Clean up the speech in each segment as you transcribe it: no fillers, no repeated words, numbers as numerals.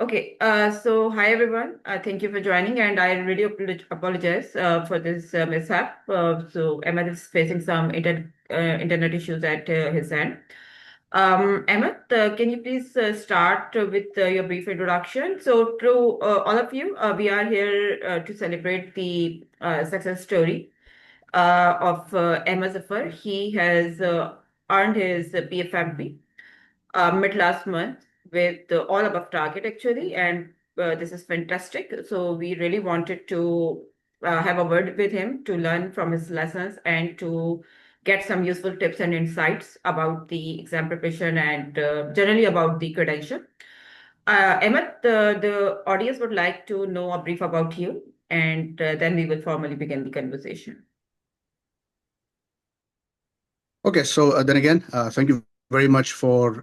Okay, so hi everyone. Thank you for joining, and I really apologize for this mishap. So Ahmed is facing some internet issues at his end. Ahmed, can you please start with your brief introduction? So, to all of you, we are here to celebrate the success story of Ahmed Zafar. He has earned his PfMP mid last month with all above target actually, and this is fantastic. So we really wanted to have a word with him to learn from his lessons and to get some useful tips and insights about the exam preparation and generally about the credential. Emmet, the audience would like to know a brief about you, and then we will formally begin the conversation. Okay, so then again, thank you very much for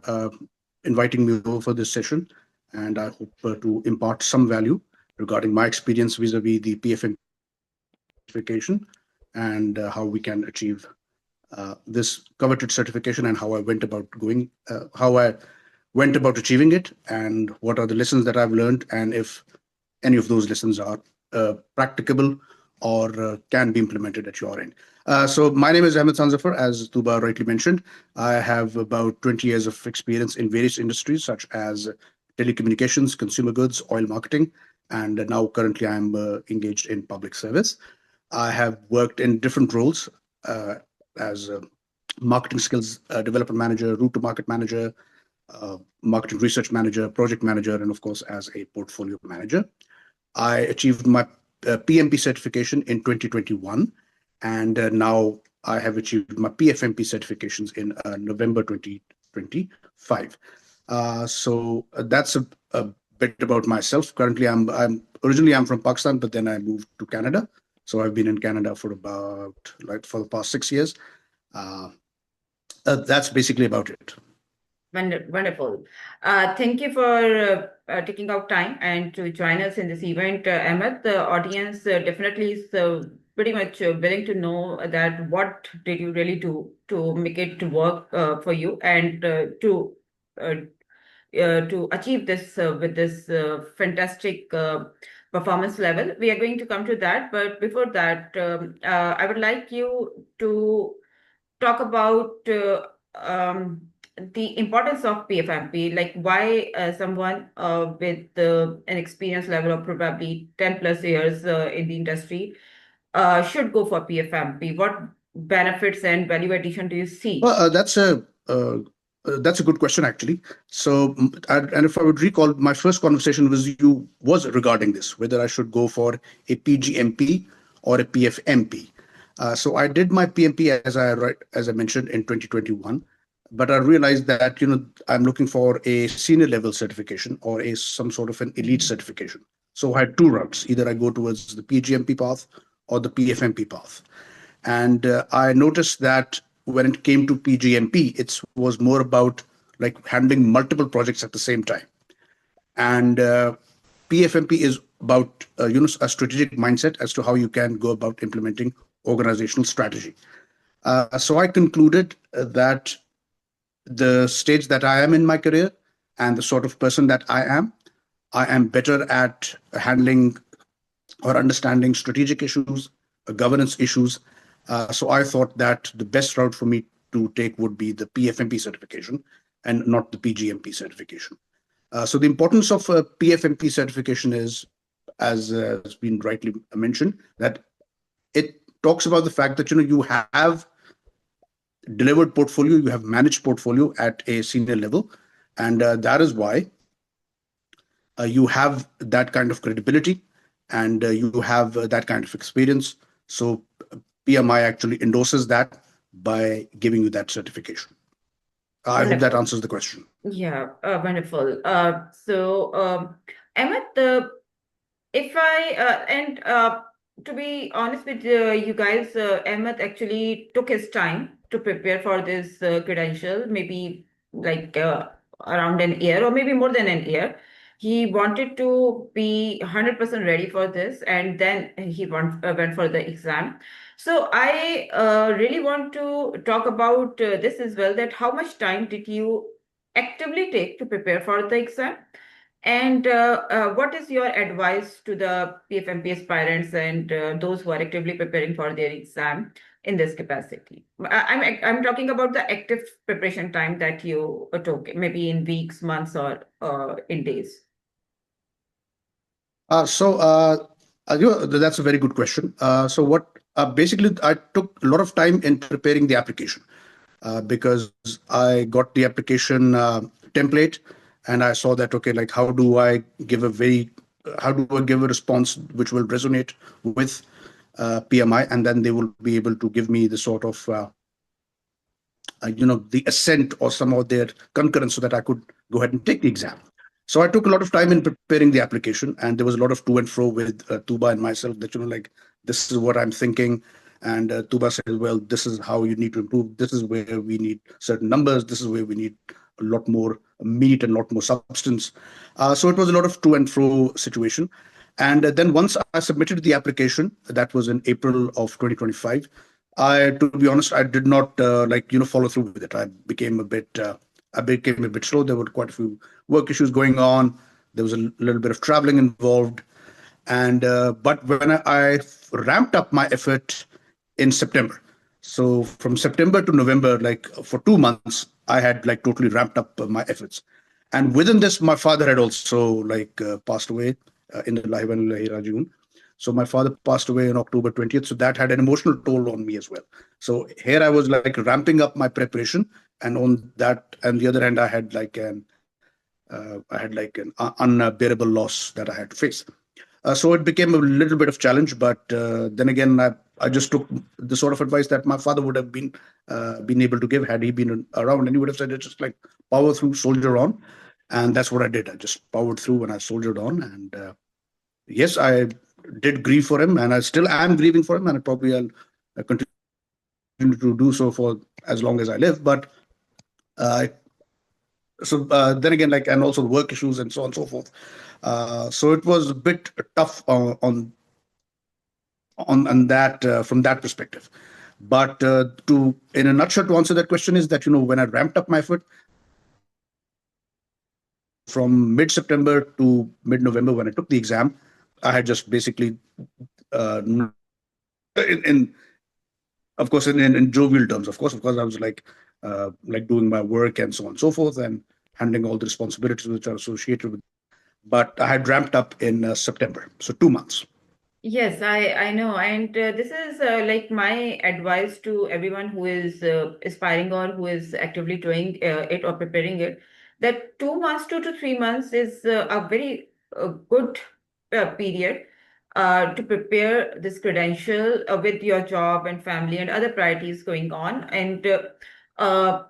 inviting me over for this session, and I hope to impart some value regarding my experience vis-a-vis the PfMP certification and how we can achieve this coveted certification and how I went about achieving it, and what are the lessons that I've learned, and if any of those lessons are practicable or can be implemented at your end. So my name is Ahmed Hessaan Zafar, as Tooba rightly mentioned. I have about 20 years of experience in various industries such as telecommunications, consumer goods, oil marketing, and now currently I'm engaged in public service. I have worked in different roles as a marketing skills development manager, route to market manager, marketing research manager, project manager, and of course, as a portfolio manager. I achieved my PMP certification in 2021, and now I have achieved my PfMP certifications in November 2025. So that's a bit about myself. Currently, I'm originally I'm from Pakistan, but then I moved to Canada. So I've been in Canada for for the past 6 years. Uh, that's basically about it. Wonderful. Thank you for taking out time and to join us in this event, Ahmed. The audience definitely is pretty much willing to know that what did you really do to make it work for you and uh, to achieve this with this fantastic performance level. We are going to come to that, but before that, I would like you to talk about the importance of PFMP, like why someone with an experience level of probably 10 plus years in the industry should go for PFMP. What benefits and value addition do you see? Well, that's a good question actually. So, and if I would recall, my first conversation was regarding this, whether I should go for a PGMP or a PFMP. So I did my PMP as I mentioned in 2021, but I realized that I'm looking for a senior level certification or a some sort of an elite certification. So I had two routes: either I go towards the PGMP path or the PFMP path. And I noticed that when it came to PGMP, it was more about like handling multiple projects at the same time. And PFMP is about a strategic mindset as to how you can go about implementing organizational strategy. So I concluded that the stage that I am in my career and the sort of person that I am better at handling or understanding strategic issues, governance issues. So I thought that the best route for me to take would be the PFMP certification and not the PGMP certification. So the importance of a PFMP certification is, as has been rightly mentioned, that it talks about the fact that you have delivered portfolio, you have managed portfolio at a senior level, and that is why you have that kind of credibility and you have that kind of experience. So PMI actually endorses that by giving you that certification. I hope that Wonderful. answers the question. Yeah, wonderful. Ahmed, if I and to be honest with you guys, Ahmed actually took his time to prepare for this credential, maybe like around an year or maybe more than an year. He wanted to be 100% ready for this, and then he went for the exam. So I really want to talk about this as well. That how much time did you actively take to prepare for the exam? And what is your advice to the PFMP aspirants and those who are actively preparing for their exam in this capacity? I'm talking about the active preparation time that you took, maybe in weeks, months, or in days. That's a very good question. Basically, I took a lot of time in preparing the application because I got the application template and I saw that, okay, like how do I give a response which will resonate with PMI, and then they will be able to give me the sort of the assent or some of their concurrence so that I could go ahead and take the exam. So I took a lot of time in preparing the application, and there was a lot of to and fro with Tooba and myself that, like, this is what I'm thinking. And Tooba says, well, this is how you need to improve. This is where we need certain numbers. This is where we need a lot more meat and a lot more substance. So it was a lot of to and fro situation. And then once I submitted the application, that was in April of 2025. To be honest, I did not follow through with it. I became a bit slow. There were quite a few work issues going on. There was a little bit of traveling involved, and but when I ramped up my effort in September, so from September to November, like for 2 months, I had like totally ramped up my efforts. And within this, my father had also passed away in the Lillahi wa inna ilaihi raji'un. So my father passed away on October 20th. So that had an emotional toll on me as well. So here I was like ramping up my preparation, and on that, and the other hand, I had like an unbearable loss that I had to face. So it became a little bit of challenge, but then again, I just took the sort of advice that my father would have been able to give had he been around, and he would have said, it's just like power through, soldier on. And that's what I did. I just powered through and I soldiered on. And yes, I did grieve for him, and I still am grieving for him, and probably I'll continue to do so for as long as I live. But then again, and also the work issues and so on and so forth. So it was a bit tough on that from that perspective. But in a nutshell, to answer that question is that, when I ramped up my effort from mid-September to mid-November when I took the exam, I had just basically, of course, in jovial terms, of course, I was like doing my work and so on and so forth, and handling all the responsibilities which are associated with. But I had ramped up in September, so 2 months. Yes, I know. And this is like my advice to everyone who is aspiring or who is actively doing it or preparing it, that 2 months, 2 to 3 months is a very good period to prepare this credential with your job and family and other priorities going on. And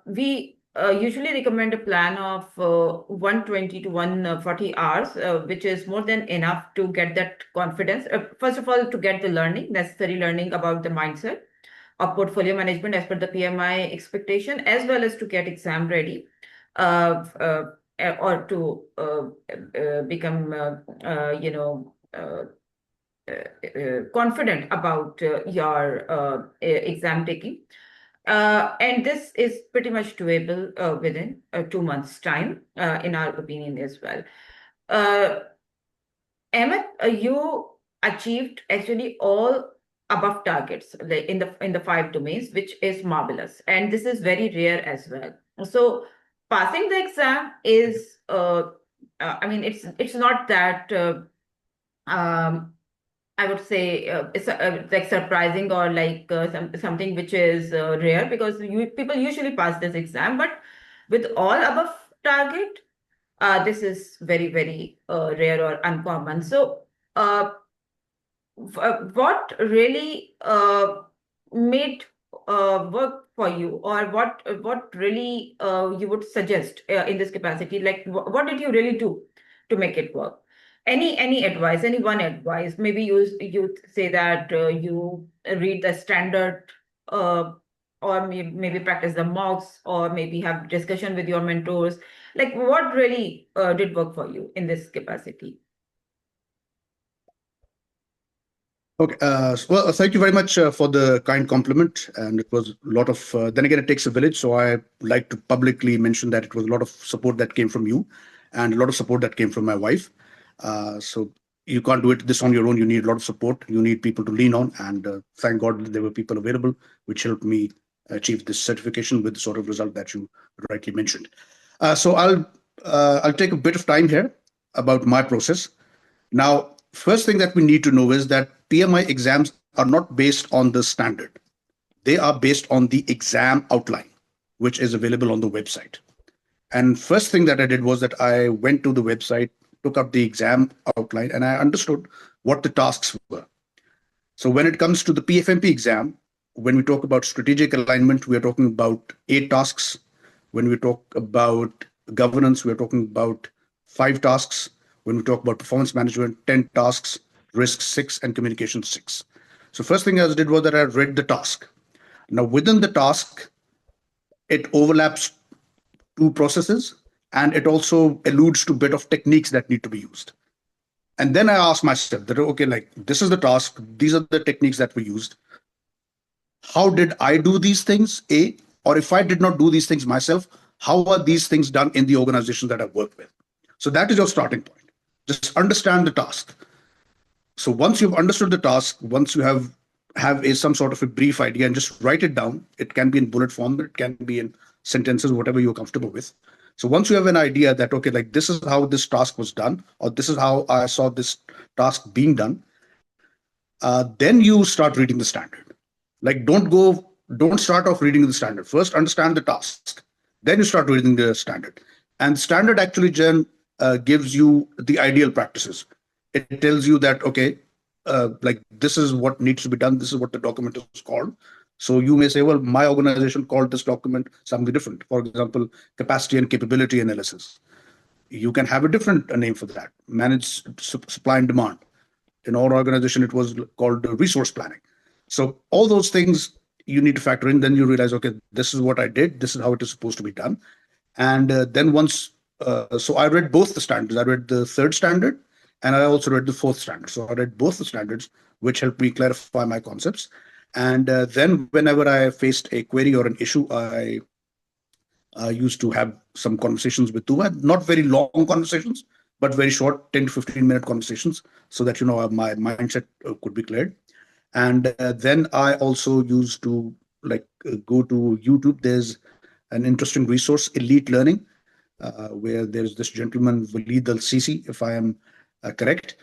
we usually recommend a plan of 120 to 140 hours, which is more than enough to get that confidence. First of all, to get the necessary learning about the mindset of portfolio management as per the PMI expectation, as well as to get exam ready or to become, confident about your exam taking. And this is pretty much doable within 2 months' time, in our opinion as well. Ahmed, you achieved actually all above targets in the 5 domains, which is marvelous, and this is very rare as well. So passing the exam is, I mean, it's not that. I would say it's like surprising or like something which is rare, because people usually pass this exam, but with all above target, this is very, very rare or uncommon. So, what really made work for you, or what really you would suggest in this capacity? Like, what did you really do to make it work? Any advice, any one advice? Maybe you say that you read the standard, or maybe practice the mocks, or maybe have discussion with your mentors. Like, what really did work for you in this capacity? Okay. Well, thank you very much for the kind compliment. And it was a lot of, then again, it takes a village. So I like to publicly mention that it was a lot of support that came from you. and a lot of support that came from my wife. So you can't do this on your own. You need a lot of support. You need people to lean on, and thank God there were people available, which helped me achieve this certification with the sort of result that you rightly mentioned. So I'll take a bit of time here about my process. Now, first thing that we need to know is that PMI exams are not based on the standard. They are based on the exam outline, which is available on the website. And first thing that I did was that I went to the website, took up the exam outline, and I understood what the tasks were. So when it comes to the PfMP exam, when we talk about strategic alignment, we are talking about 8 tasks. When we talk about governance, we are talking about 5 tasks. When we talk about performance management, 10 tasks, risk 6, and communication 6. So first thing I did was that I read the task. Now within the task, it overlaps 2 processes, and it also alludes to a bit of techniques that need to be used. And then I asked myself that, okay, like this is the task, these are the techniques that we used. How did I do these things, A? Or if I did not do these things myself, how are these things done in the organization that I work with? So that is your starting point. Just understand the task. So once you've understood the task, once you have some sort of a brief idea, and just write it down. It can be in bullet form, it can be in sentences, whatever you're comfortable with. So once you have an idea that, okay, like this is how this task was done, or this is how I saw this task being done, then you start reading the standard. Like don't start off reading the standard. First, understand the task. Then you start reading the standard. And the standard actually, Jen, gives you the ideal practices. It tells you that, okay, like this is what needs to be done. This is what the document is called. So you may say, well, my organization called this document something different. For example, capacity and capability analysis. You can have a different name for that. Manage supply and demand. In our organization, it was called resource planning. So all those things you need to factor in. Then you realize, okay, this is what I did. This is how it is supposed to be done. And then once, so I read both the standards. I read the 3rd standard, and I also read the 4th standard. So I read both the standards, which helped me clarify my concepts. And then whenever I faced a query or an issue, I used to have some conversations with Tooba, not very long conversations, but very short, 10 to 15-minute conversations, so that, my mindset could be cleared. And then I also used to go to YouTube. There's an interesting resource, Elite Learning, where there's this gentleman, 𝗦𝘂𝗰𝗵𝗶𝗃𝗲𝘀, if I am correct.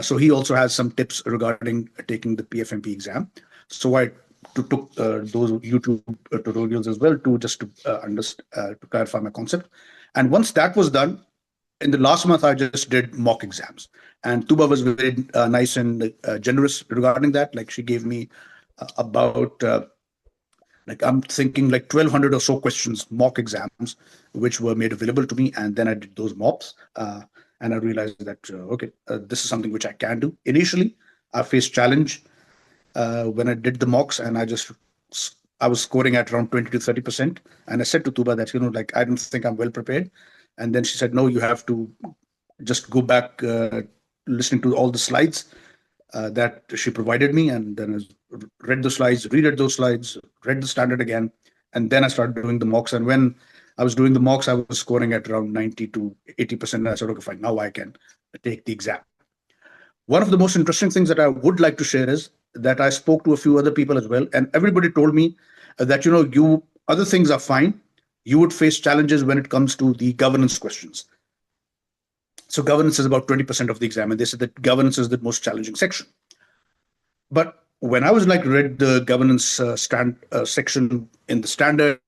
So he also has some tips regarding taking the PfMP exam. So I took those YouTube tutorials as well to clarify my concept. And once that was done, in the last month, I just did mock exams. And Tooba was very nice and generous regarding that. Like she gave me about I'm thinking like 1,200 or so questions, mock exams, which were made available to me. And then I did those mocks. And I realized that, okay, this is something which I can do. Initially, I faced challenge when I did the mocks, and I was scoring at around 20 to 30%. And I said to Tooba that, I don't think I'm well prepared. And then she said, no, you have to just go back listening to all the slides that she provided me. And then I read the slides, reread those slides, read the standard again. And then I started doing the mocks. And when I was doing the mocks, I was scoring at around 90 to 80%. And I said, okay, fine, now I can take the exam. One of the most interesting things that I would like to share is that I spoke to a few other people as well. And everybody told me that, other things are fine. You would face challenges when it comes to the governance questions. So governance is about 20% of the exam, and they said that governance is the most challenging section. But when I was read the governance section in the standard,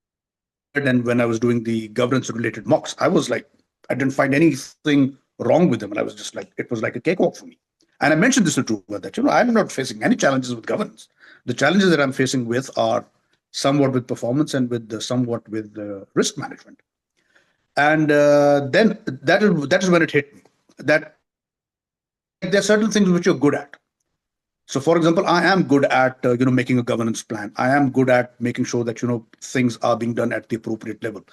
and when I was doing the governance related mocks, I was I didn't find anything wrong with them. And I was just it was like a cakewalk for me. And I mentioned this to Tooba that, I'm not facing any challenges with governance. The challenges that I'm facing with are somewhat with performance and somewhat with risk management. And then that is when it hit me that there are certain things which you're good at. So, for example, I am good at making a governance plan. I am good at making sure that things are being done at the appropriate level.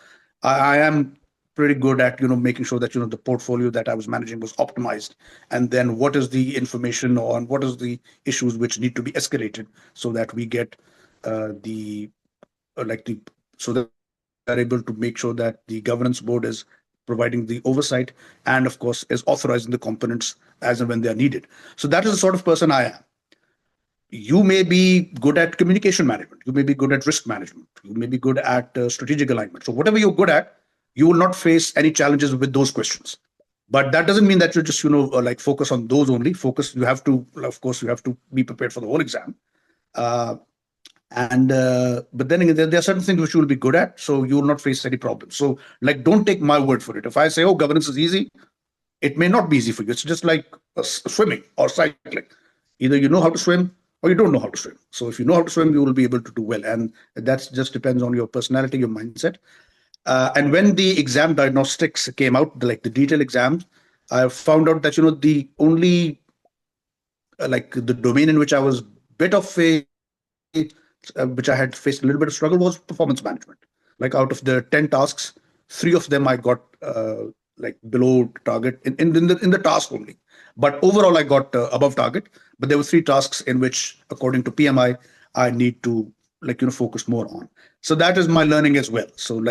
I am pretty good at making sure that the portfolio that I was managing was optimized. And then what is the information on what is the issues which need to be escalated so that we get so that we are able to make sure that the governance board is providing the oversight, and of course, is authorizing the components as and when they are needed. So that is the sort of person I am. You may be good at communication management. You may be good at risk management. You may be good at strategic alignment. So whatever you're good at, you will not face any challenges with those questions. But that doesn't mean that you just, like focus on those only. Focus, you have to, of course, you have to be prepared for the whole exam. But then again, there are certain things which you will be good at, so you will not face any problems. So, like, don't take my word for it. If I say, oh, governance is easy, it may not be easy for you. It's just like swimming or cycling. Either you know how to swim or you don't know how to swim. So if you know how to swim, you will be able to do well. And that just depends on your personality, your mindset. And when the exam diagnostics came out, like the detailed exams, I found out that, the only, like the domain in which I was bit of a, which I had faced a little bit of struggle was performance management. Like out of the 10 tasks, 3 of them I got like below target in the task only. But overall, I got above target. But there were 3 tasks in which, according to PMI, I need to focus more on. So that is my learning as well. So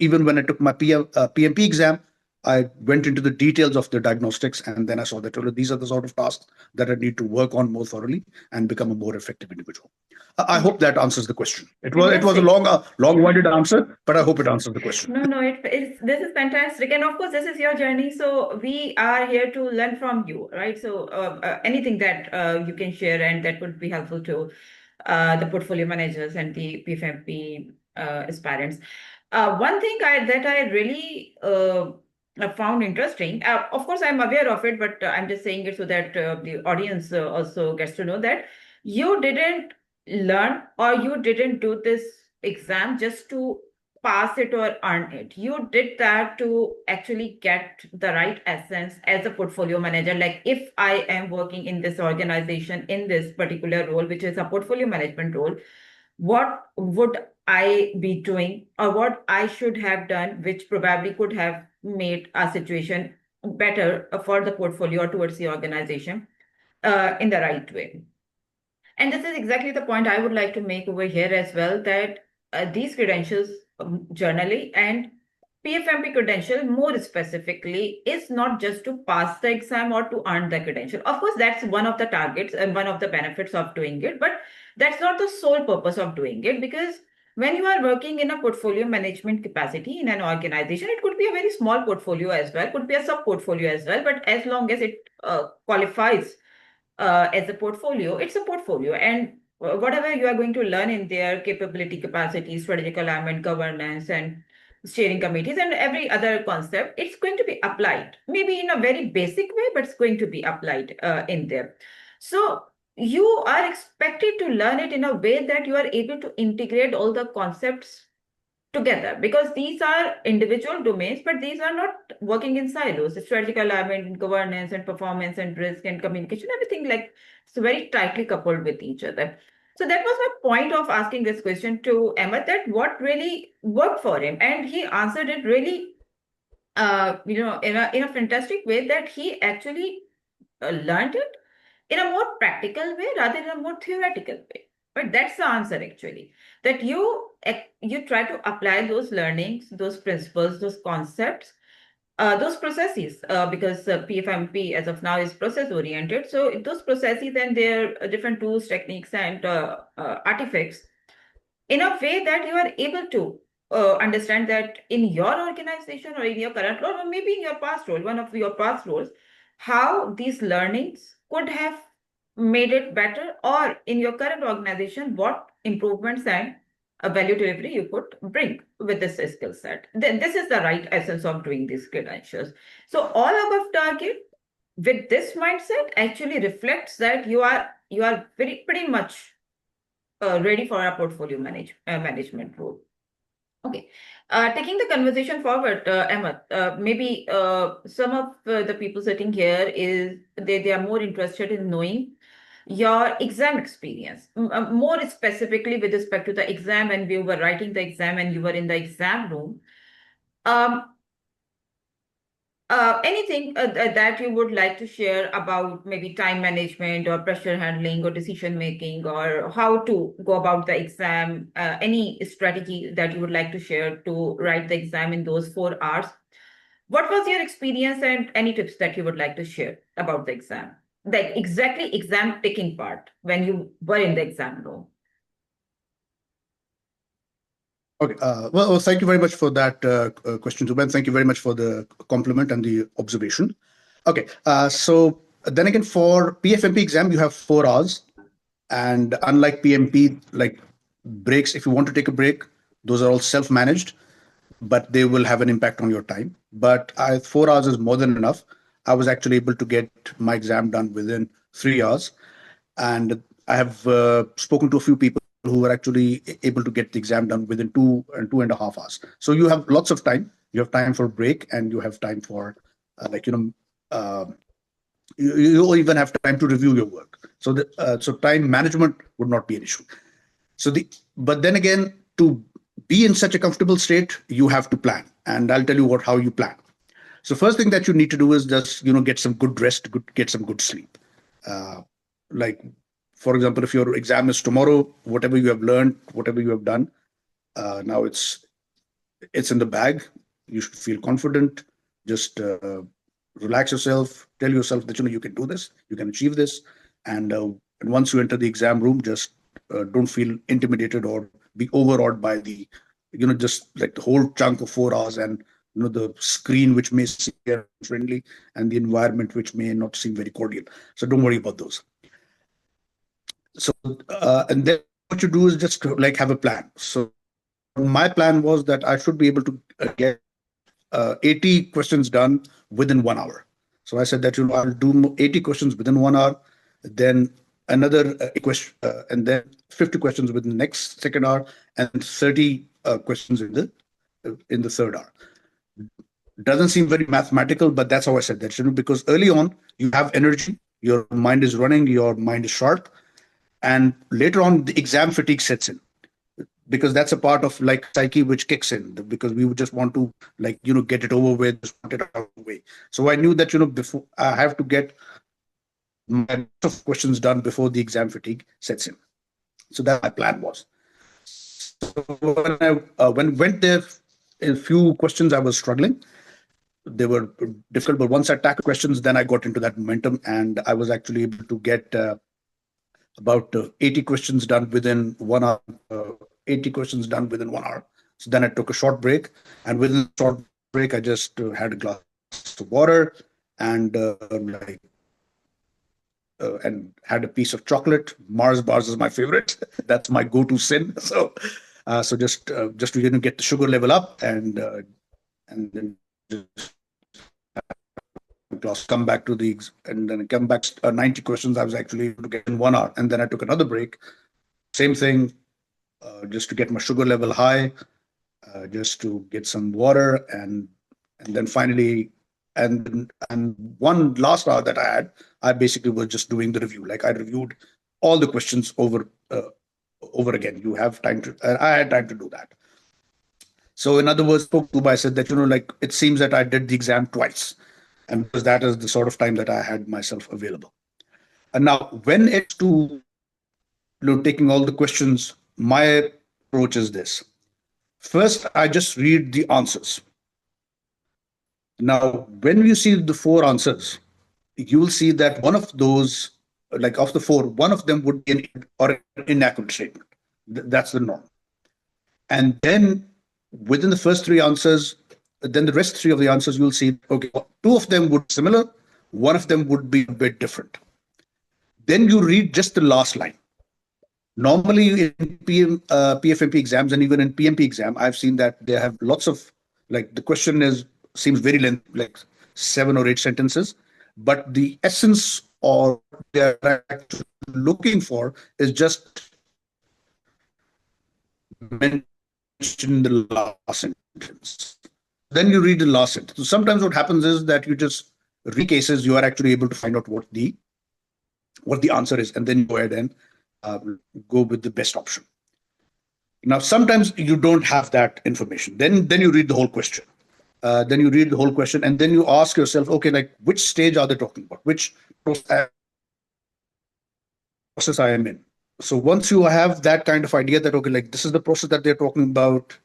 even when I took my PMP exam, I went into the details of the diagnostics, and then I saw that these are the sort of tasks that I need to work on more thoroughly and become a more effective individual. I hope that answers the question. It was a long-winded answer, but I hope it answers the question. No, this is fantastic, and of course, this is your journey. So we are here to learn from you, right? So anything that you can share and that would be helpful to the portfolio managers and the PfMP aspirants. One thing that I really found interesting. Of course, I'm aware of it, but I'm just saying it so that the audience also gets to know that you didn't learn or you didn't do this exam just to pass it or earn it. You did that to actually get the right essence as a portfolio manager. Like, if I am working in this organization in this particular role, which is a portfolio management role, what would I be doing or what I should have done, which probably could have made a situation better for the portfolio or towards the organization in the right way. And this is exactly the point I would like to make over here as well, that these credentials, journally and PfMP credential more specifically, is not just to pass the exam or to earn the credential. Of course, that's one of the targets and one of the benefits of doing it, but that's not the sole purpose of doing it, because when you are working in a portfolio management capacity in an organization, it could be a very small portfolio as well, could be a sub portfolio as well, but as long as it qualifies as a portfolio, it's a portfolio. And whatever you are going to learn in their capability, capacity, strategic alignment, governance, and steering committees, and every other concept, it's going to be applied, maybe in a very basic way, but it's going to be applied in there. So you are expected to learn it in a way that you are able to integrate all the concepts together, because these are individual domains, but these are not working in silos. Strategic alignment and governance and performance and risk and communication, everything like it's very tightly coupled with each other. So that was my point of asking this question to Ahmed, that what really worked for him, and he answered it really, in a fantastic way, that he actually learned it in a more practical way rather than a more theoretical way. But that's the answer actually, that you try to apply those learnings, those principles, those concepts, those processes, because PfMP as of now is process oriented. So those processes and their different tools, techniques, and artifacts, in a way that you are able to understand that in your organization or in your current role, or maybe in your past role, one of your past roles, how these learnings could have made it better, or in your current organization, what improvements and value delivery you could bring with this skill set. This is the right essence of doing these credentials. So all above target with this mindset actually reflects that you are pretty much ready for a portfolio management role. Okay. Taking the conversation forward, Ahmed, maybe some of the people sitting here they are more interested in knowing your exam experience, more specifically with respect to the exam, and we were writing the exam and you were in the exam room. Anything that you would like to share about maybe time management or pressure handling or decision making, or how to go about the exam, any strategy that you would like to share to write the exam in those 4 hours? What was your experience and any tips that you would like to share about the exam? The exactly exam taking part when you were in the exam room. Okay. Well, thank you very much for that question, Tooba. Thank you very much for the compliment and the observation. Okay. So then again, for PfMP exam, you have 4 hours. And unlike PMP, like breaks, if you want to take a break, those are all self-managed, but they will have an impact on your time. But 4 hours is more than enough. I was actually able to get my exam done within 3 hours. And I have spoken to a few people who were actually able to get the exam done within 2.5 hours. So you have lots of time. You have time for break, and you have time for you even have time to review your work. So time management would not be an issue. But then again, to be in such a comfortable state, you have to plan, and I'll tell you how you plan. So first thing that you need to do is just get some good rest, get some good sleep. Like, for example, if your exam is tomorrow, whatever you have learned, whatever you have done, now it's in the bag. You should feel confident. Just relax yourself. Tell yourself that you can do this, you can achieve this, and once you enter the exam room, just don't feel intimidated or be overawed by the just like the whole chunk of 4 hours, and the screen which may seem friendly and the environment which may not seem very cordial. So don't worry about those. So and then what you do is just like have a plan. So my plan was that I should be able to get 80 questions done within 1 hour. So I said that I'll do 80 questions within 1 hour, then another question, and then 50 questions within the next second hour, and 30 questions in the third hour. Doesn't seem very mathematical, but that's how I said that, because early on you have energy, your mind is running, your mind is sharp, and later on the exam fatigue sets in, because that's a part of like psyche which kicks in, because we would just want to get it over with, just want it out of the way. So I knew that before I have to get my list of questions done before the exam fatigue sets in. So that my plan was. So when I went there, a few questions I was struggling. They were difficult, but once I tackled questions, then I got into that momentum, and I was actually able to get about 80 questions done within 1 hour. 80 questions done within 1 hour. So then I took a short break, and within a short break, I just had a glass of water and and had a piece of chocolate. Mars bars is my favorite. That's my go-to sin. So just to get the sugar level up, and then just class, come back to and then come back 90 questions I was actually able to get in 1 hour, and then I took another break. Same thing, just to get my sugar level high, just to get some water, and then finally, and one last hour that I had, I basically was just doing the review. Like I reviewed all the questions over again. You have time to, I had time to do that. So in other words, spoke to, I said that it seems that I did the exam twice, and because that is the sort of time that I had myself available. And now, when it's to taking all the questions, my approach is this. First, I just read the answers. Now, when you see the 4 answers, you will see that one of those, like of the 4, one of them would be an inaccurate statement. That's the norm. And then within the first 3 answers, then the rest 3 of the answers, you'll see, okay, 2 of them would be similar, 1 of them would be a bit different. Then you read just the last line. Normally in PfMP exams and even in PMP exam, I've seen that they have lots of, like the question seems very lengthy, like 7 or 8 sentences, but the essence or they're actually looking for is just mentioned in the last sentence. Then you read the last sentence. So sometimes what happens is that you just read cases, you are actually able to find out what the answer is, and then you go ahead and go with the best option. Now, sometimes you don't have that information. Then you read the whole question. Then you read the whole question, and then you ask yourself, okay, like which stage are they talking about? Which process I am in? So once you have that kind of idea that, okay, like this is the process that they're talking about,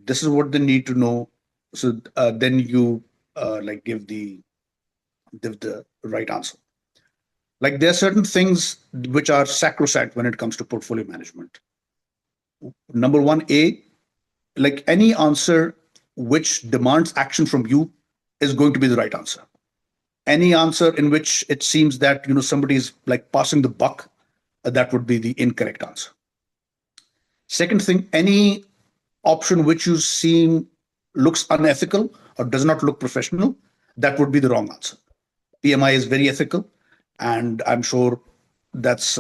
this is what they need to know. So then you give the right answer. Like there are certain things which are sacrosanct when it comes to portfolio management. Number one, like any answer which demands action from you is going to be the right answer. Any answer in which it seems that somebody is like passing the buck, that would be the incorrect answer. Second thing, any option which you seem looks unethical or does not look professional, that would be the wrong answer. PMI is very ethical, and I'm sure that's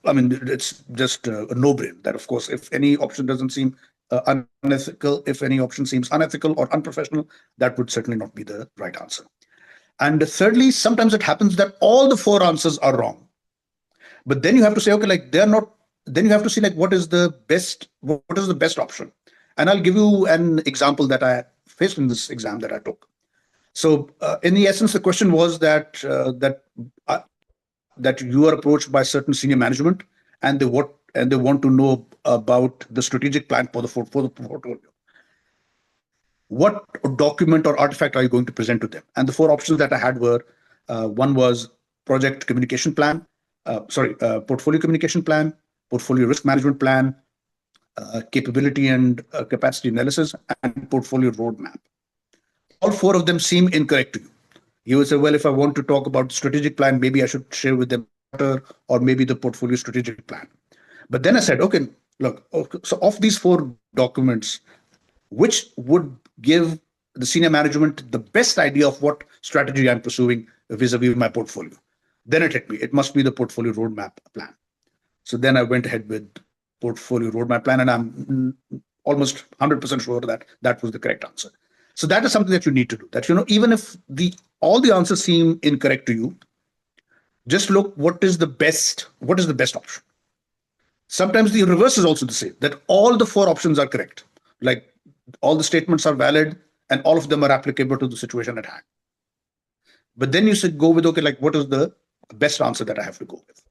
it's just a no-brainer that, of course, if any option doesn't seem unethical, if any option seems unethical or unprofessional, that would certainly not be the right answer. And thirdly, sometimes it happens that all the four answers are wrong, but then you have to say, okay, like they're not. Then you have to see like what is the best option. And I'll give you an example that I faced in this exam that I took. So, in the essence, the question was that that you are approached by certain senior management, and they want to know about the strategic plan for the portfolio. What document or artifact are you going to present to them? And the four options that I had were, one was project communication plan, portfolio communication plan, portfolio risk management plan, capability and capacity analysis, and portfolio roadmap. All four of them seem incorrect to you. You would say, well, if I want to talk about strategic plan, maybe I should share with them or maybe the portfolio strategic plan. But then I said, okay, look, so of these four documents, which would give the senior management the best idea of what strategy I'm pursuing vis-a-vis my portfolio? Then it hit me. It must be the portfolio roadmap plan. So then I went ahead with portfolio roadmap plan, and I'm almost 100% sure that that was the correct answer. So that is something that you need to do. That even if all the answers seem incorrect to you, just look what is the best option. Sometimes the reverse is also the same, that all the four options are correct. Like all the statements are valid and all of them are applicable to the situation at hand. But then you should go with, okay, like what is the best answer that I have to go with?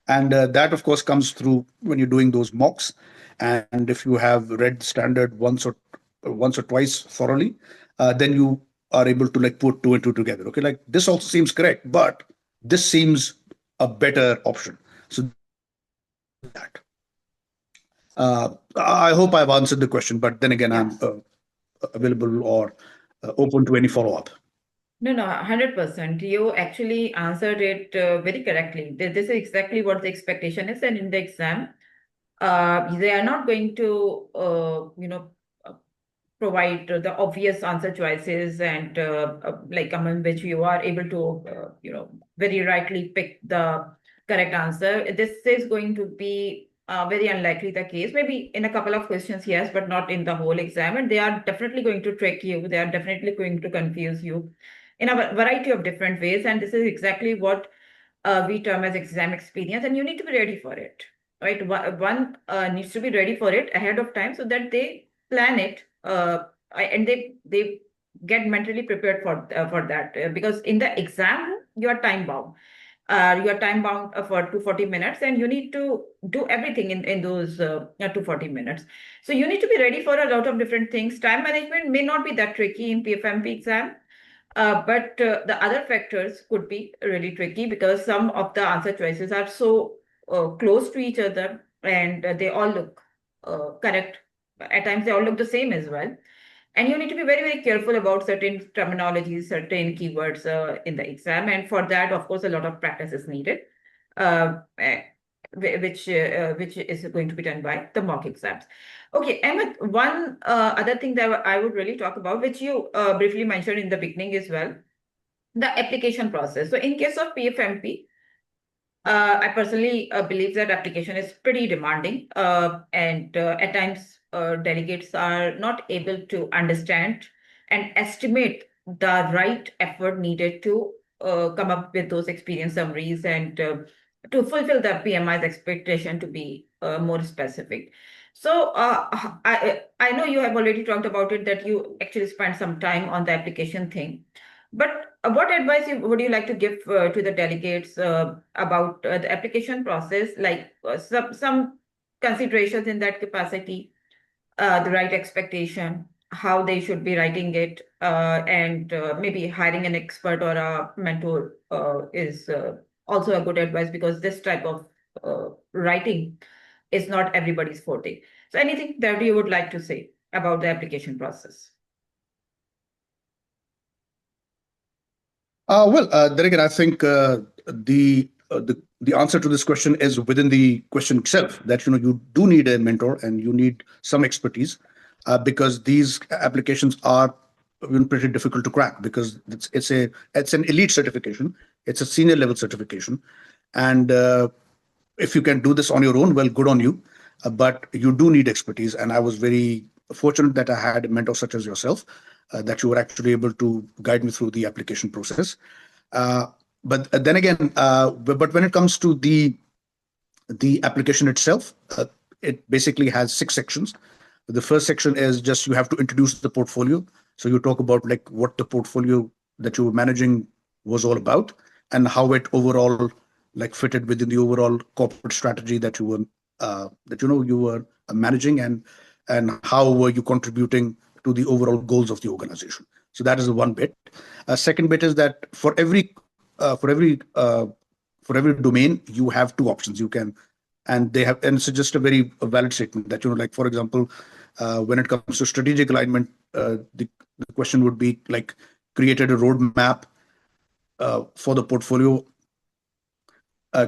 And that, of course, comes through when you're doing those mocks. And if you have read the standard once or twice thoroughly, then you are able to like put two and two together. Okay, like this also seems correct, but this seems a better option. So that. I hope I've answered the question, but then again, I'm available or open to any follow-up. No, 100%. You actually answered it very correctly. This is exactly what the expectation is, and in the exam, they are not going to, provide the obvious answer choices and like among which you are able to, very rightly pick the correct answer. This is going to be very unlikely the case. Maybe in a couple of questions, yes, but not in the whole exam. And they are definitely going to trick you. They are definitely going to confuse you in a variety of different ways. And this is exactly what we term as exam experience. And you need to be ready for it, right? One needs to be ready for it ahead of time so that they plan it and they get mentally prepared for that because in the exam you are time bound. You are time bound for 240 minutes and you need to do everything in those 240 minutes. So you need to be ready for a lot of different things. Time management may not be that tricky in PfMP exam, but the other factors could be really tricky because some of the answer choices are so close to each other and they all look correct. At times, they all look the same as well. And you need to be very, very careful about certain terminologies, certain keywords in the exam. And for that, of course, a lot of practice is needed, which is going to be done by the mock exams. Okay, Ahmed, one other thing that I would really talk about, which you briefly mentioned in the beginning as well, the application process. So in case of PfMP, I personally believe that application is pretty demanding, and at times delegates are not able to understand and estimate the right effort needed to come up with those experience summaries and to fulfill the PMI's expectation to be more specific. So I know you have already talked about it that you actually spent some time on the application thing. But what advice would you like to give to the delegates about the application process, like some considerations in that capacity, the right expectation, how they should be writing it, and maybe hiring an expert or a mentor is also a good advice, because this type of writing is not everybody's forte. So anything that you would like to say about the application process? Then again, I think the answer to this question is within the question itself. That you do need a mentor and you need some expertise, because these applications are pretty difficult to crack, because it's an elite certification, it's a senior level certification, and if you can do this on your own, well, good on you. But you do need expertise, and I was very fortunate that I had a mentor such as yourself, that you were actually able to guide me through the application process. Uh, but then again, but when it comes to the application itself, it basically has 6 sections. The first section is just you have to introduce the portfolio. So you talk about like what the portfolio that you were managing was all about, and how it overall like fitted within the overall corporate strategy that you were managing, and how were you contributing to the overall goals of the organization. So that is the one bit. Second bit is that uh, for every uh, for every domain you have 2 options. You can and they have and it's just a very valid statement that like, for example, when it comes to strategic alignment, the question would be like, created a roadmap for the portfolio and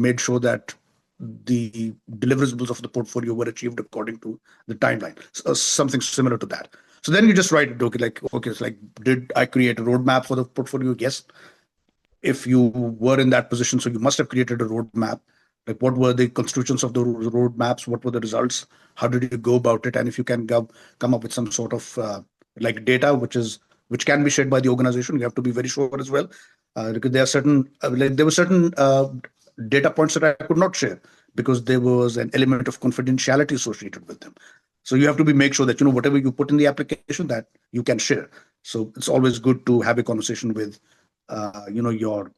made sure that the deliverables of the portfolio were achieved according to the timeline. So, something similar to that. So then you just write it, okay, it's like, did I create a roadmap for the portfolio? Yes. If you were in that position, so you must have created a roadmap. Like, what were the constituents of the roadmaps? What were the results? How did you go about it? And if you can come up with some sort of like data, which can be shared by the organization, you have to be very sure as well, because there were certain data points that I could not share because there was an element of confidentiality associated with them. So you have to make sure that whatever you put in the application, that you can share. So it's always good to have a conversation with your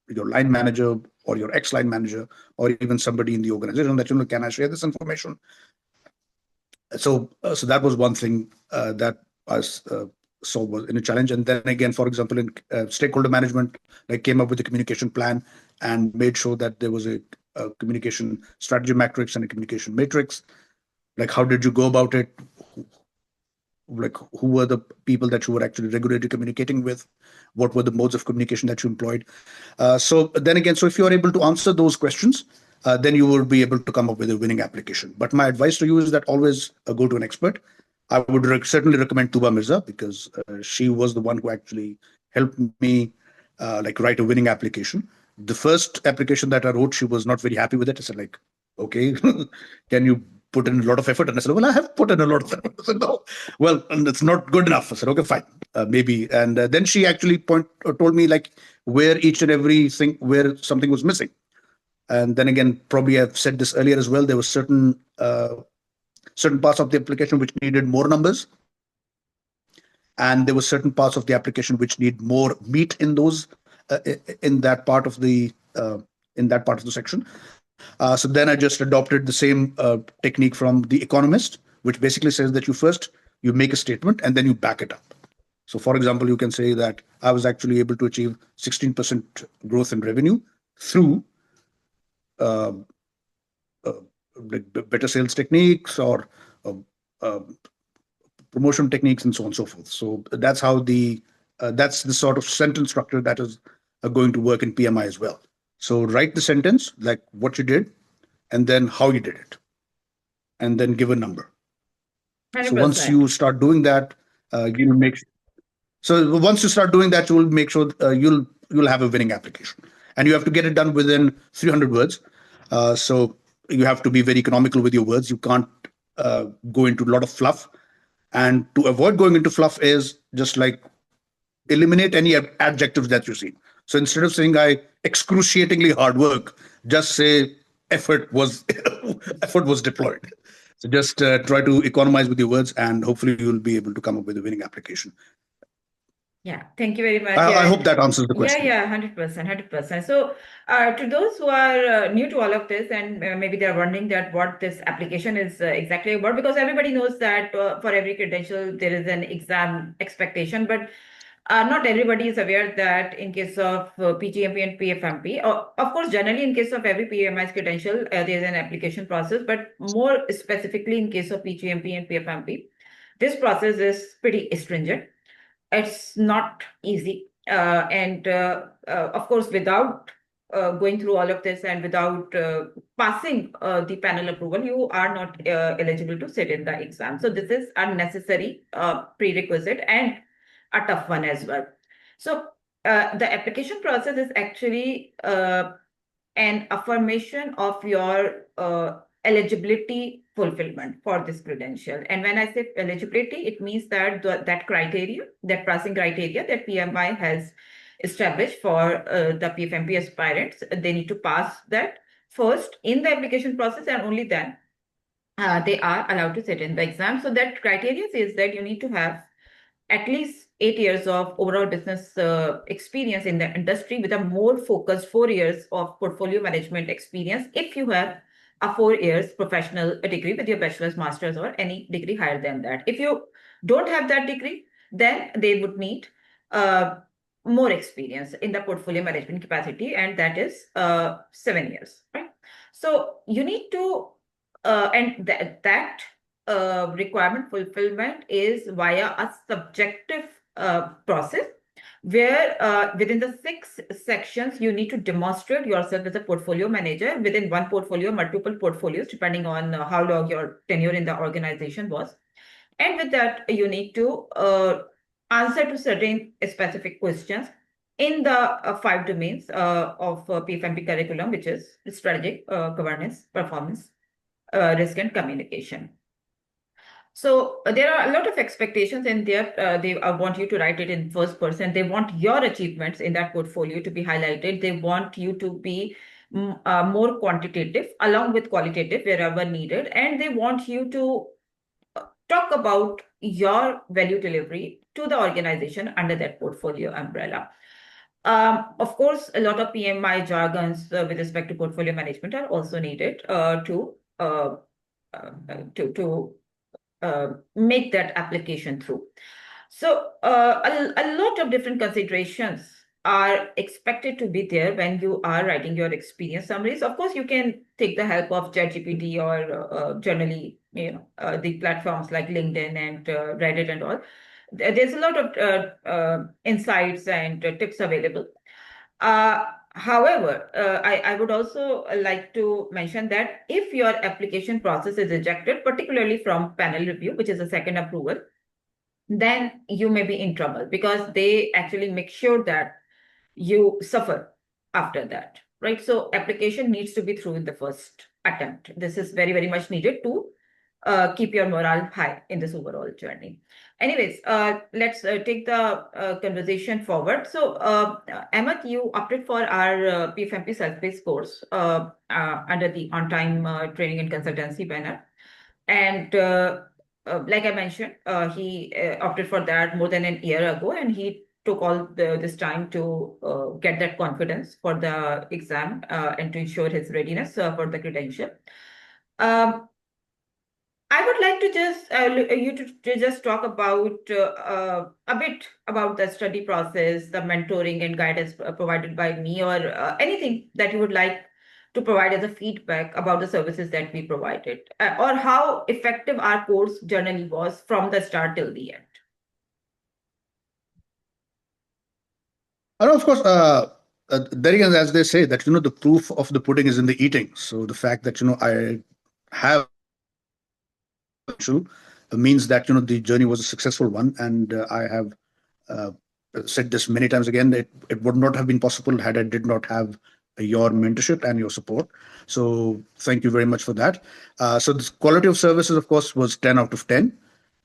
line manager or your ex-line manager, or even somebody in the organization, that can I share this information? So that was one thing that I saw was in a challenge. And then again, for example, in stakeholder management, I came up with a communication plan and made sure that there was a communication strategy matrix and a communication matrix. Like, how did you go about it? Like, who were the people that you were actually regularly communicating with? What were the modes of communication that you employed? So if you are able to answer those questions, then you will be able to come up with a winning application. But my advice to you is that always go to an expert. I would certainly recommend Tooba Mirza, because she was the one who actually helped me like write a winning application. The first application that I wrote, she was not very happy with it. I said, like, okay, can you put in a lot of effort? And I said, well, I have put in a lot of effort. I said, no, well, and it's not good enough. I said, okay, fine, maybe. And then she actually told me like where each and everything, where something was missing. And then again, probably I've said this earlier as well, there were certain parts of the application which needed more numbers, and there were certain parts of the application which need more meat in those in that part of the section. So then I just adopted the same technique from The Economist, which basically says that you make a statement and then you back it up. So, for example, you can say that I was actually able to achieve 16% growth in revenue through like better sales techniques, or uh, promotion techniques, and so on and so forth. So that's how that's the sort of sentence structure that is going to work in PMI as well. So write the sentence, like what you did, and then how you did it, and then give a number. 100%. So once you start doing that, you'll make. So once you start doing that, you'll make sure you'll have a winning application, and you have to get it done within 300 words. So you have to be very economical with your words. You can't go into a lot of fluff, and to avoid going into fluff is just like eliminate any adjectives that you see. So instead of saying I excruciatingly hard work, just say effort was deployed. So just try to economize with your words, and hopefully you'll be able to come up with a winning application. Yeah, thank you very much. I hope that answers the question. Yeah, 100%, 100%. So, to those who are new to all of this, and maybe they're wondering that what this application is exactly about, because everybody knows that for every credential there is an exam expectation, but not everybody is aware that in case of PGMP and PFMP, of course, generally in case of every PMI's credential, there is an application process, but more specifically in case of PGMP and PFMP, this process is pretty stringent. It's not easy. And of course, without going through all of this and without passing the panel approval, you are not eligible to sit in the exam. So this is a necessary prerequisite and a tough one as well. So the application process is actually an affirmation of your eligibility fulfillment for this credential. And when I say eligibility, it means that that criteria, that passing criteria that PMI has established for the PfMP aspirants, they need to pass that first in the application process, and only then they are allowed to sit in the exam. So that criteria says that you need to have at least 8 years of overall business experience in the industry, with a more focused 4 years of portfolio management experience if you have a 4 years professional degree with your bachelor's, master's, or any degree higher than that. If you don't have that degree, then they would need more experience in the portfolio management capacity, and that is 7 years, right? So you need to, and that requirement fulfillment is via a subjective process, where within the 6 sections, you need to demonstrate yourself as a portfolio manager within one portfolio, multiple portfolios, depending on how long your tenure in the organization was. And with that, you need to answer to certain specific questions in the 5 domains of PfMP curriculum, which is strategic, governance, performance, risk, and communication. So there are a lot of expectations in there. They want you to write it in first person. They want your achievements in that portfolio to be highlighted. They want you to be more quantitative along with qualitative wherever needed. And they want you to talk about your value delivery to the organization under that portfolio umbrella. Of course, a lot of PMI jargons with respect to portfolio management are also needed to make that application through. So a lot of different considerations are expected to be there when you are writing your experience summaries. Of course, you can take the help of ChatGPT or generally, the platforms like LinkedIn and Reddit and all. There's a lot of insights and tips available. However, I would also like to mention that if your application process is rejected, particularly from panel review, which is a second approval, then you may be in trouble, because they actually make sure that you suffer after that, right? So application needs to be through in the first attempt. This is very, very much needed to keep your morale high in this overall journey. Anyways, let's take the conversation forward. So, Ahmed, you opted for our PfMP self-paced course under the on-time training and consultancy banner. And like I mentioned, he opted for that more than a year ago, and he took all this time to get that confidence for the exam and to ensure his readiness for the credential. I would like to just you to just talk about a bit about the study process, the mentoring and guidance provided by me, or anything that you would like to provide as a feedback about the services that we provided, or how effective our course journey was from the start till the end. And of course, there again, as they say, that the proof of the pudding is in the eating. So the fact that I have means that the journey was a successful one, and I have said this many times again, that it would not have been possible had I did not have your mentorship and your support. So thank you very much for that. So the quality of services, of course, was 10 out of 10.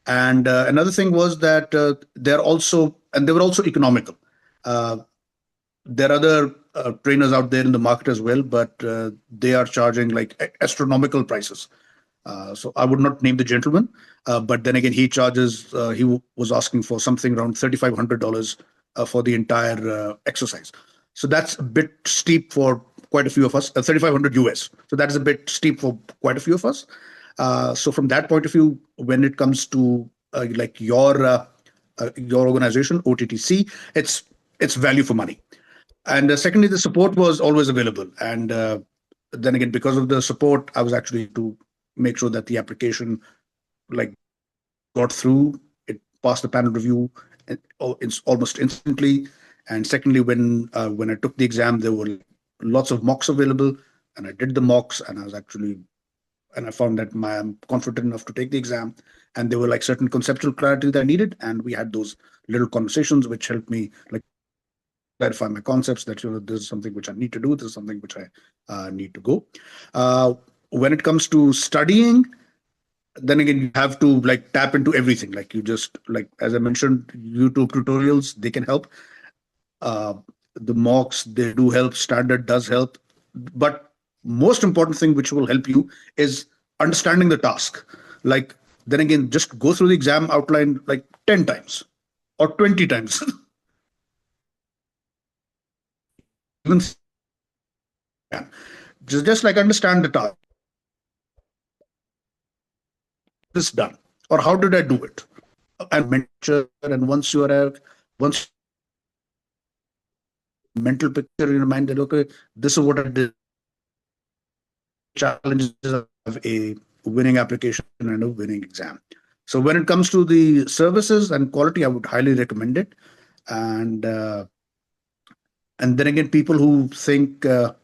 And another thing was that they were also economical. There are other trainers out there in the market as well, but they are charging like astronomical prices. So I would not name the gentleman, but then again, he charges, was asking for something around $3,500 for the entire exercise. So that's a bit steep for quite a few of us, 3,500 US. So that is a bit steep for quite a few of us. So from that point of view, when it comes to like your organization, OTTC, it's value for money. And secondly, the support was always available. And then again, because of the support, I was actually to make sure that the application like got through. It passed the panel review it's almost instantly. And secondly, when I took the exam, there were lots of mocks available, and I did the mocks, and I found that I'm confident enough to take the exam. And there were like certain conceptual clarity that I needed, and we had those little conversations which helped me like clarify my concepts that this is something which I need to do, this is something which I need to go. When it comes to studying, then again, you have to like tap into everything. Like you just like, as I mentioned, YouTube tutorials, they can help. The mocks, they do help. Standard does help. But most important thing which will help you is understanding the task. Like then again, just go through the exam outline like 10 times or 20 times. Even just like understand the task. This done, or how did I do it? And mentor, and once mental picture in your mind that okay, this is what I did. Challenges of a winning application and a winning exam. So when it comes to the services and quality, I would highly recommend it. And then again, people who think that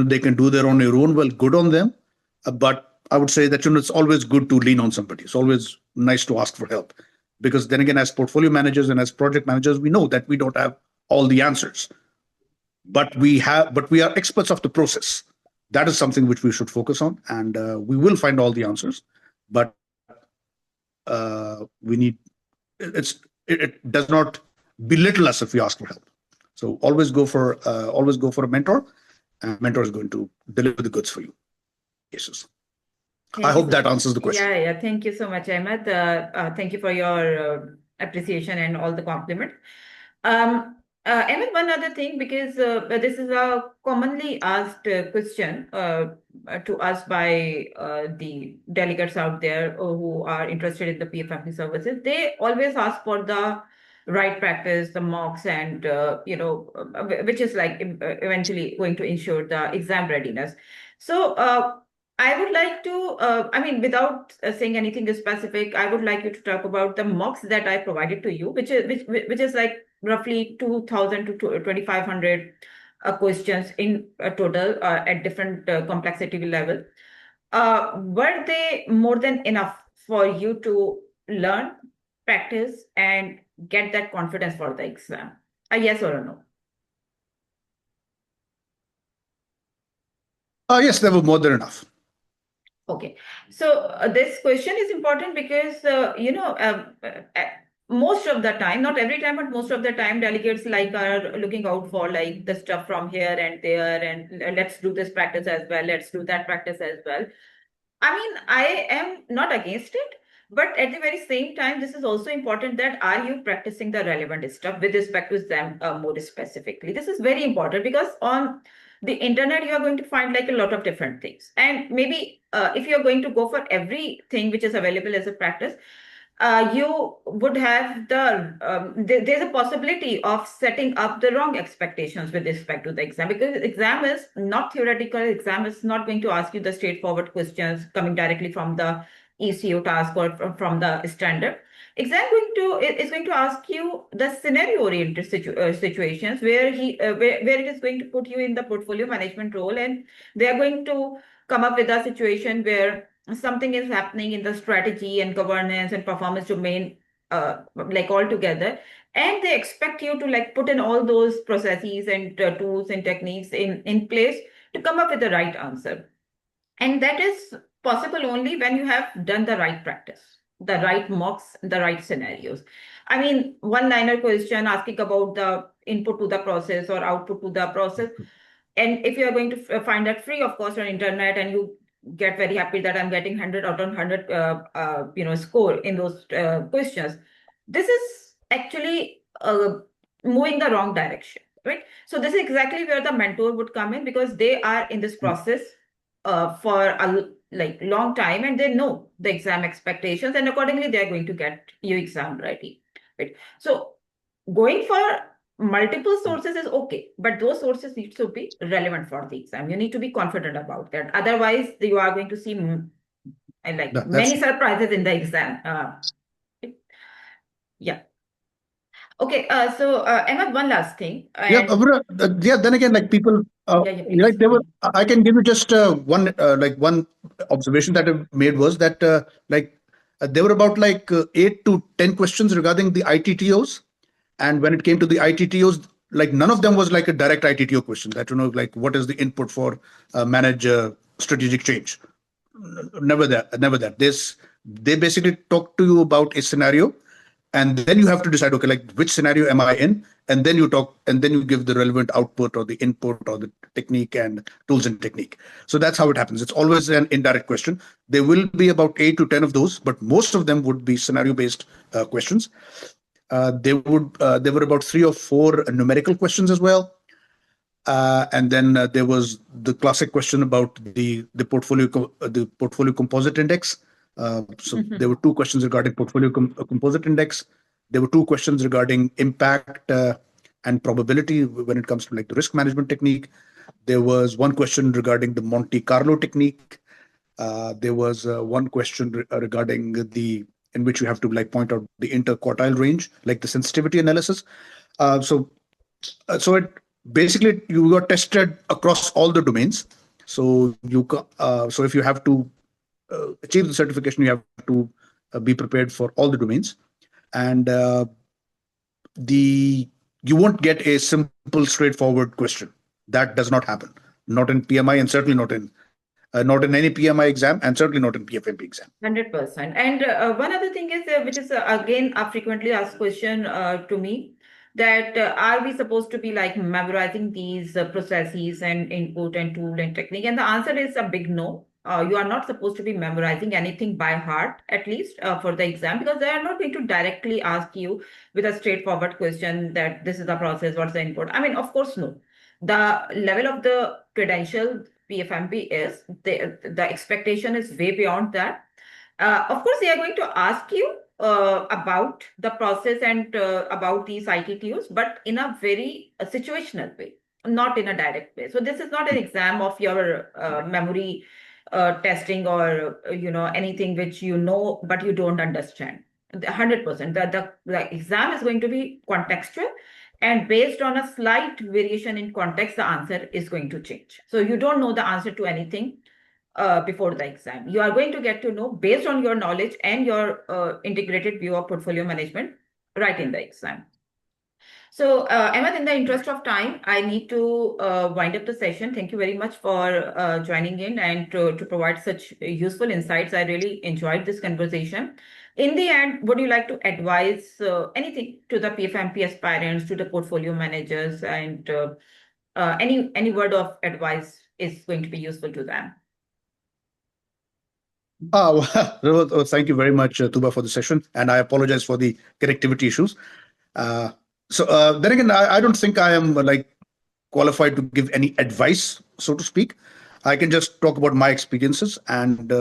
they can do their on their own, well, good on them. But I would say that it's always good to lean on somebody. It's always nice to ask for help, because then again, as portfolio managers and as project managers, we know that we don't have all the answers, but we are experts of the process. That is something which we should focus on, and we will find all the answers. But it does not belittle us if we ask for help. So always go for a mentor, and mentor is going to deliver the goods for you. Yes. I hope that answers the question. Yeah. Thank you so much, Ahmed. Thank you for your appreciation and all the compliments. Ahmed, one other thing, because this is a commonly asked question to us by the delegates out there who are interested in the PfMP services. They always ask for the right practice, the mocks, and which is like eventually going to ensure the exam readiness. So I would like to, without saying anything specific, I would like you to talk about the mocks that I provided to you, which is like roughly 2,000 to 2,500 questions in total at different complexity level. Were they more than enough for you to learn, practice, and get that confidence for the exam? A yes or a no? Yes, they were more than enough. Okay, so this question is important because most of the time, not every time, but most of the time, delegates like are looking out for like the stuff from here and there, and let's do this practice as well, let's do that practice as well. I mean, I am not against it, but at the very same time, this is also important that are you practicing the relevant stuff with respect to them more specifically? This is very important because on the internet, you are going to find like a lot of different things. And maybe if you're going to go for everything which is available as a practice, you would have there's a possibility of setting up the wrong expectations with respect to the exam, because exam is not theoretical. Exam is not going to ask you the straightforward questions coming directly from the ECO task or from the standard. Exam is going to ask you the scenario oriented situations where where it is going to put you in the portfolio management role, and they are going to come up with a situation where something is happening in the strategy and governance and performance domain, like all together, and they expect you to like put in all those processes and tools and techniques in place to come up with the right answer. And that is possible only when you have done the right practice, the right mocks, the right scenarios. I mean, one-liner question asking about the input to the process or output to the process, and if you are going to find that free of cost on internet, and you get very happy that I'm getting 100 out of 100, score in those questions. This is actually moving the wrong direction, right? So this is exactly where the mentor would come in, because they are in this process for a long time, and they know the exam expectations, and accordingly they are going to get you exam ready, right? So going for multiple sources is okay, but those sources need to be relevant for the exam. You need to be confident about that. Otherwise, you are going to see That's many surprises in the exam. Yeah. Okay. Ahmed, one last thing, yeah, and yeah. Then again, like people, yeah, please. like there were. I can give you just one observation that I made was that there were about 8 to 10 questions regarding the ITTOs, and when it came to the ITTOs, like none of them was like a direct ITTO question. That like what is the input for manage strategic change? Never that. Never that. They basically talk to you about a scenario, and then you have to decide, okay, like which scenario am I in, and then you talk, and then you give the relevant output or the input or the technique and tools and technique. So that's how it happens. It's always an indirect question. There will be about 8 to 10 of those, but most of them would be scenario based questions. There were about 3 or 4 numerical questions as well. And then there was the classic question about the portfolio composite index. So there were 2 questions regarding portfolio composite index. There were 2 questions regarding impact and probability when it comes to like the risk management technique. There was 1 question regarding the Monte Carlo technique. There was 1 question regarding in which you have to like point out the interquartile range, like the sensitivity analysis. So it basically you got tested across all the domains. So so if you have to achieve the certification, you have to be prepared for all the domains, and you won't get a simple, straightforward question. That does not happen. Not in PMI, and certainly not in any PMI exam, and certainly not in PfMP exam. 100%. And one other thing is, which is again a frequently asked question to me, that are we supposed to be like memorizing these processes and input and tool and technique? And the answer is a big no. You are not supposed to be memorizing anything by heart, at least for the exam, because they are not going to directly ask you with a straightforward question that this is the process, what's the input. I mean, of course, no. The level of the credential PfMP is, the expectation is way beyond that. Of course, they are going to ask you about the process and about these ITTOs, but in a very situational way, not in a direct way. So this is not an exam of your memory testing, or anything which you know but you don't understand. 100%. The exam is going to be contextual, and based on a slight variation in context, the answer is going to change. So you don't know the answer to anything before the exam. You are going to get to know based on your knowledge and your integrated view of portfolio management right in the exam. So, Ahmed, in the interest of time, I need to wind up the session. Thank you very much for joining in and to provide such useful insights. I really enjoyed this conversation. In the end, would you like to advise anything to the PfMP aspirants, to the portfolio managers, and any word of advice is going to be useful to them? Well, thank you very much, Tooba, for the session, and I apologize for the connectivity issues. Then again, I don't think I am qualified to give any advice, so to speak. I can just talk about my experiences and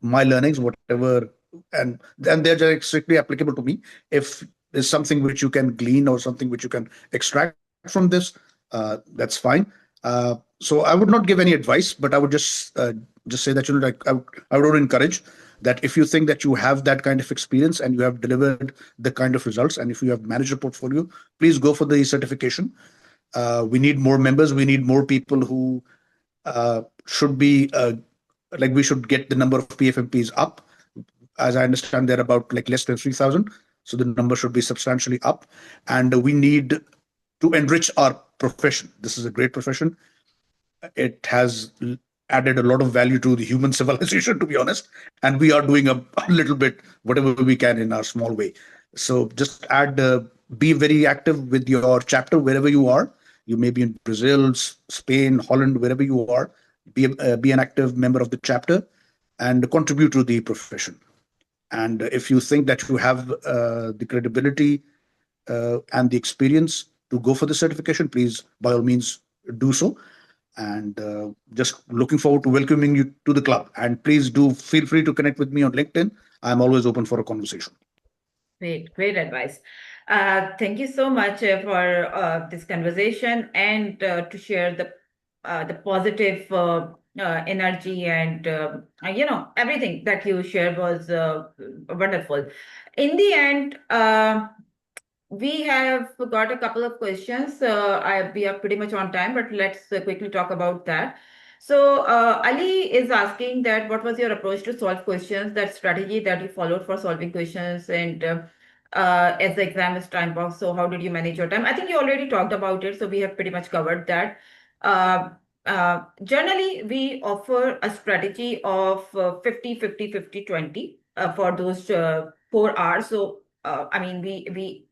my learnings, whatever, and they're just strictly applicable to me. If there's something which you can glean or something which you can extract from this, that's fine. So I would not give any advice, but I would just say that I would encourage that if you think that you have that kind of experience and you have delivered the kind of results, and if you have managed a portfolio, please go for the certification. We need more members. We need more people who should be we should get the number of PfMPs up. As I understand, they're about less than 3,000. So the number should be substantially up. And we need to enrich our profession. This is a great profession. It has added a lot of value to the human civilization, to be honest. And we are doing a little bit, whatever we can in our small way. So just be very active with your chapter wherever you are. You may be in Brazil, Spain, Holland, wherever you are. be an active member of the chapter, and contribute to the profession. And if you think that you have the credibility and the experience to go for the certification, please, by all means, do so. And just looking forward to welcoming you to the club. And please do feel free to connect with me on LinkedIn. I'm always open for a conversation. Great advice. Thank you so much for this conversation and to share the positive energy and everything that you shared was wonderful. In the end, we have got a couple of questions. We are pretty much on time, but let's quickly talk about that. So Ali is asking that what was your approach to solve questions, that strategy that you followed for solving questions, and as the exam is time box, so how did you manage your time? I think you already talked about it, so we have pretty much covered that. Generally, we offer a strategy of 50-50-50-20 for those 4 hours. So I mean, we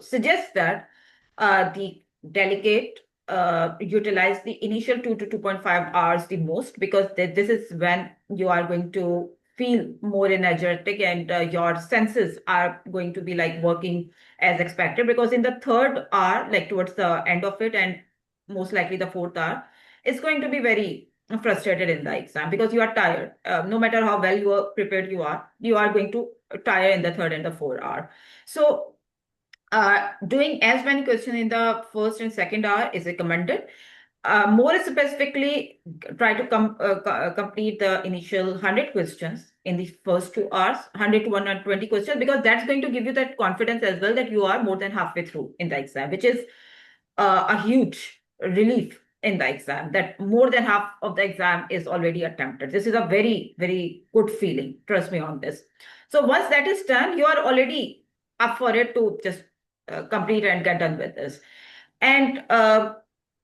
suggest that the delegate utilize the initial 2 to 2.5 hours the most, because this is when you are going to feel more energetic and your senses are going to be like working as expected. Because in the third hour, like towards the end of it, and most likely the fourth hour, it's going to be very frustrated in the exam because you are tired. No matter how well you are prepared you are going to tire in the third and the fourth hour. So doing as many questions in the first and second hour is recommended. More specifically, try to complete the initial 100 questions in the first 2 hours, 100 to 120 questions, because that's going to give you that confidence as well that you are more than halfway through in the exam, which is a huge relief in the exam, that more than half of the exam is already attempted. This is a very, very good feeling. Trust me on this. So once that is done, you are already up for it to just complete and get done with this. And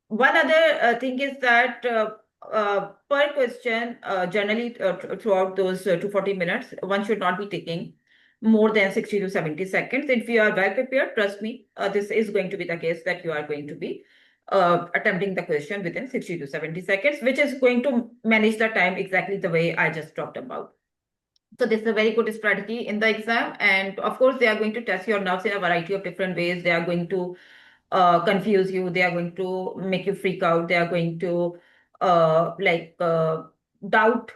one other thing is that per question, generally throughout those 240 minutes, one should not be taking more than 60 to 70 seconds. If you are well prepared, trust me, this is going to be the case that you are going to be attempting the question within 60 to 70 seconds, which is going to manage the time exactly the way I just talked about. So this is a very good strategy in the exam. And of course, they are going to test your nerves in a variety of different ways. They are going to confuse you. They are going to make you freak out. They are going to doubt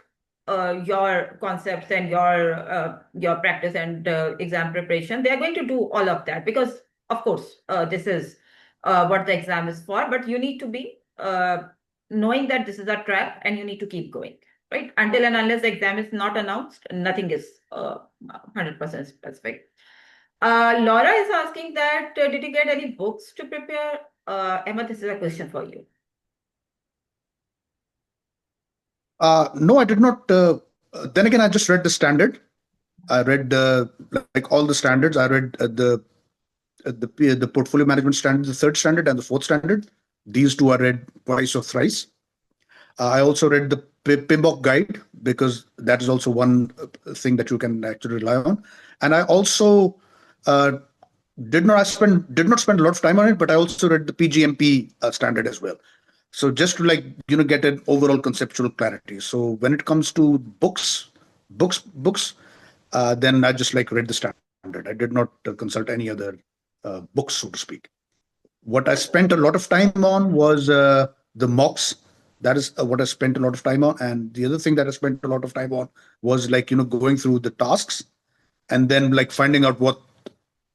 your concepts and your practice and exam preparation. They are going to do all of that because, of course, this is what the exam is for. But you need to be knowing that this is a trap and you need to keep going. Right? Until and unless the exam is not announced, nothing is 100% specific. Laura is asking that, did you get any books to prepare? Emma, this is a question for you. No, I did not. Then again, I just read the standard. I read like all the standards. I read the portfolio management standard, the third standard and the fourth standard. These two I read twice or thrice. I also read the PMBOK guide, because that is also one thing that you can actually rely on. And I also did not spend a lot of time on it, but I also read the PGMP standard as well. So just to get an overall conceptual clarity. So when it comes to books, then I just read the standard. I did not consult any other books, so to speak. What I spent a lot of time on was the mocks. That is what I spent a lot of time on. And the other thing that I spent a lot of time on was going through the tasks and then finding out what,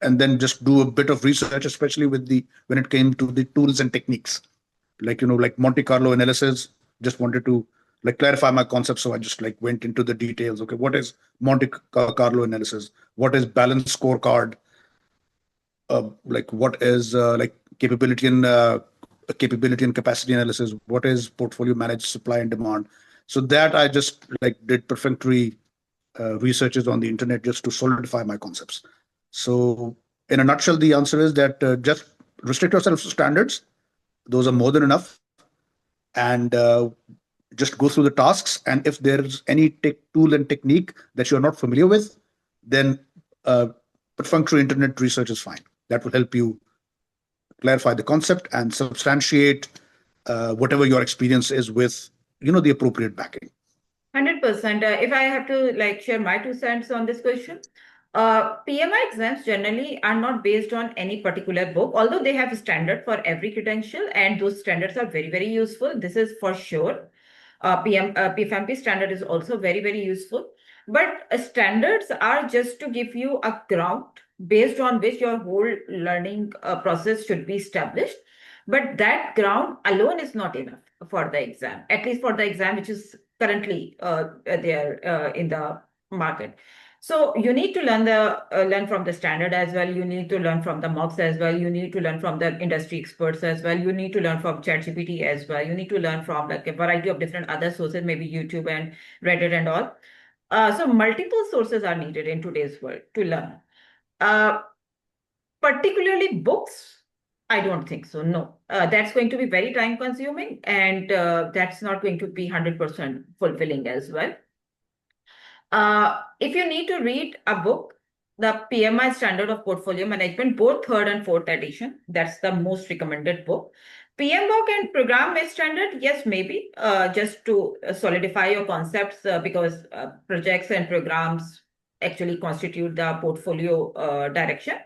and then just do a bit of research, especially when it came to the tools and techniques, like Monte Carlo analysis. Just wanted to clarify my concepts. So I just went into the details. Okay, what is Monte Carlo analysis? What is balanced scorecard? What is capability and capacity analysis? What is portfolio managed supply and demand? So that I just did perfunctory researches on the internet just to solidify my concepts. So in a nutshell, the answer is that just restrict yourself to standards. Those are more than enough. And just go through the tasks. And if there's any tool and technique that you're not familiar with, then perfunctory internet research is fine. That will help you clarify the concept and substantiate whatever your experience is with the appropriate backing. 100%. If I have to share my 2 cents on this question, PMI exams generally are not based on any particular book, although they have a standard for every credential, and those standards are very, very useful. This is for sure. PfMP standard is also very, very useful. But standards are just to give you a ground based on which your whole learning process should be established. But that ground alone is not enough for the exam, at least for the exam which is currently there in the market. So you need to learn from the standard as well. You need to learn from the mocks as well. You need to learn from the industry experts as well. You need to learn from ChatGPT as well. You need to learn from a variety of different other sources, maybe YouTube and Reddit and all. So multiple sources are needed in today's world to learn. Particularly books, I don't think so. No, that's going to be very time consuming, and that's not going to be 100% fulfilling as well. If you need to read a book, the PMI Standard of Portfolio Management, both third and fourth edition, that's the most recommended book. PMBOK and Program Based Standard, yes, maybe, just to solidify your concepts because projects and programs actually constitute the portfolio direction.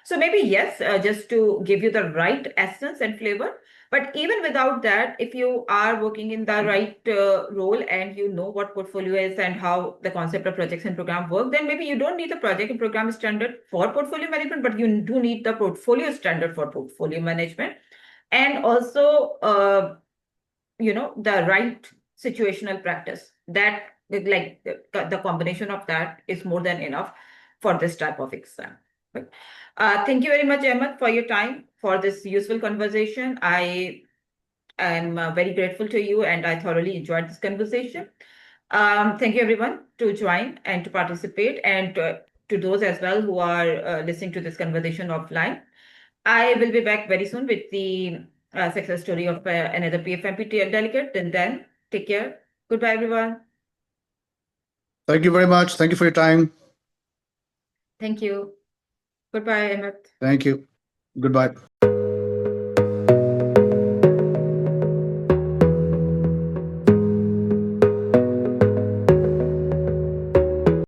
So maybe yes, just to give you the right essence and flavor. But even without that, if you are working in the right role and you know what portfolio is and how the concept of projects and program work, then maybe you don't need the project and program standard for portfolio management, but you do need the portfolio standard for portfolio management. And also, the right situational practice that the combination of that is more than enough for this type of exam. Thank you very much, Ahmed, for your time, for this useful conversation. I am very grateful to you, and I thoroughly enjoyed this conversation. Thank you, everyone, to join and to participate, and to those as well who are listening to this conversation offline. I will be back very soon with the success story of another PfMP delegate. And then, take care. Goodbye, everyone. Thank you very much. Thank you for your time. Thank you. Goodbye, Ahmed. Thank you. Goodbye.